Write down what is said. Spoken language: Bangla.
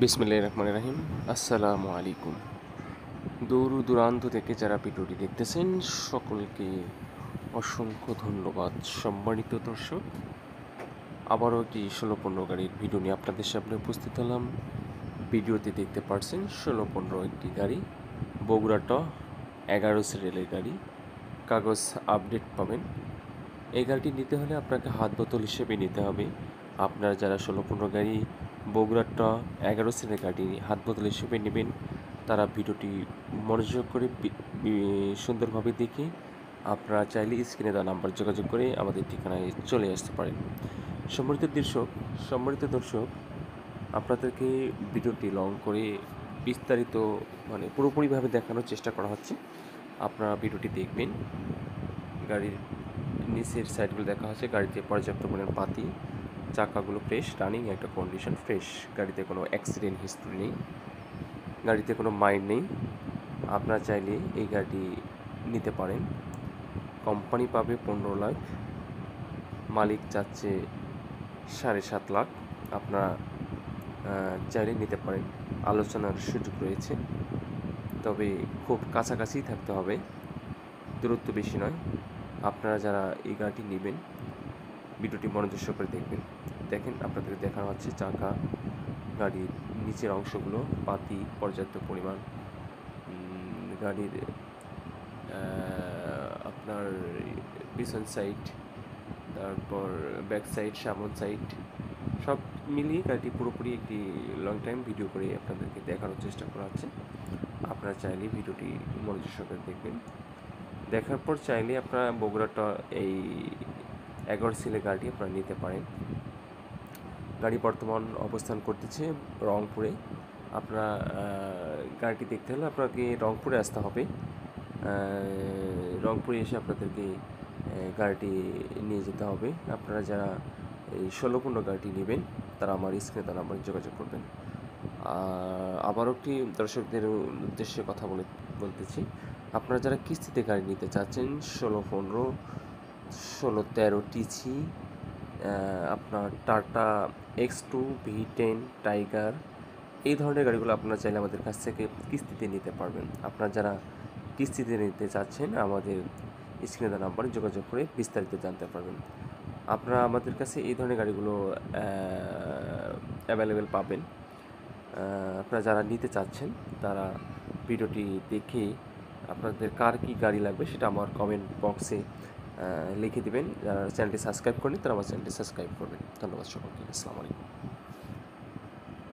বিসমিল্লাহির রহমানির রহিম। আসসালামু আলাইকুম। দূর দূরান্ত থেকে যারা ভিডিওটি দেখতেছেন সকলকে অসংখ্য ধন্যবাদ। সম্মানিত দর্শক, আবারও একটি 16-15 গাড়ির ভিডিও নিয়ে আপনাদের সামনে উপস্থিত হলাম। ভিডিওতে দেখতে পাচ্ছেন 16-15 একটি গাড়ি, বগুড়া ট 11 সিরিয়ালের গাড়ি। কাগজ আপডেট পাবেন। এই গাড়িটি নিতে হলে আপনাকে হাত বোতল হিসেবে নিতে হবে। আপনারা যারা 16-15 গাড়ি বগুড়ার ট 11 সিরিয়ালের গাড়ি হাত বোতল হিসেবে নেবেন, তারা ভিডিওটি মনোযোগ করে সুন্দরভাবে দেখে আপনারা চাইলে স্ক্রিনে দেওয়া নাম্বার যোগাযোগ করে আমাদের ঠিকানায় চলে আসতে পারেন। সম্মানিত দর্শক, আপনাদেরকে ভিডিওটি লং করে বিস্তারিত পুরোপুরিভাবে দেখানোর চেষ্টা করা হচ্ছে। আপনারা ভিডিওটি দেখবেন। গাড়ির নিচের সাইডগুলো দেখা হচ্ছে। গাড়িতে পর্যাপ্ত পরিমাণ পাতি, চাকাগুলো ফ্রেশ, রানিং একটা কন্ডিশন ফ্রেশ। গাড়িতে কোনো অ্যাক্সিডেন্ট হিস্ট্রি নেই, গাড়িতে কোনো মাইন্ড নেই। আপনারা চাইলে এই গাড়িটি নিতে পারেন। কোম্পানি পাবে 15 লাখ, মালিক চাচ্ছে 7.5 লাখ। আপনারা চাইলে নিতে পারেন, আলোচনার সুযোগ রয়েছে। তবে খুব কাছাকাছি থাকতে হবে, দূরত্ব বেশি নয়। আপনারা যারা এই গাড়িটি নেবেন ভিডিওটি মনোযোগ সহকারে দেখবেন। দেখেন, আপনাদেরকে দেখানো হচ্ছে চাকা, গাড়ির নিচের অংশগুলো, পাতি পর্যাপ্ত পরিমাণ, গাড়ির আপনার পিছন সাইড, তারপর ব্যাক সাইড, সামন সাইড, সব মিলিয়ে গাড়িটি পুরোপুরি একটি লং টাইম ভিডিও করে আপনাদেরকে দেখানোর চেষ্টা করা হচ্ছে। আপনারা চাইলে ভিডিওটি মনোযোগ সহকারে দেখবেন। দেখার পর চাইলে আপনারা বগুড়াটা এই 11 সিলের গাড়িটি আপনারা নিতে পারেন। গাড়ি বর্তমান অবস্থান করতেছে রংপুরে। আপনারা গাড়িটি দেখতে হলে আপনাকে রংপুরে আসতে হবে। রংপুরে এসে আপনাদেরকে গাড়িটি নিয়ে যেতে হবে। আপনারা যারা এই 16-15 গাড়িটি নেবেন তারা আমার স্ক্রিনে তারা আমার যোগাযোগ করবেন। আবারও একটি দর্শকদের উদ্দেশ্যে কথা বলতেছি, আপনারা যারা কিস্তিতে গাড়ি নিতে চাচ্ছেন 16-15, 16-13 টিসি, আপনার টাটা X2, V10, টাইগার, এই ধরনের গাড়িগুলো আপনারা চাইলে আমাদের কাছ থেকে কিস্তিতে নিতে পারবেন। আপনারা যারা কিস্তিতে নিতে চাচ্ছেন আমাদের স্ক্রিনে দেওয়া নাম্বারে যোগাযোগ করে বিস্তারিত জানতে পারবেন। আপনারা আমাদের কাছে এই ধরনের গাড়িগুলো অ্যাভেলেবেল পাবেন। আপনারা যারা নিতে চাচ্ছেন তারা ভিডিওটি দেখে আপনাদের কার কী গাড়ি লাগবে সেটা আমার কমেন্ট বক্সে লিখে দেবেন। যারা চ্যানেলটি সাবস্ক্রাইব করেন তারা আমার চ্যানেলটি সাবস্ক্রাইব করবেন। ধন্যবাদ সকলকে। আসসালামু আলাইকুম।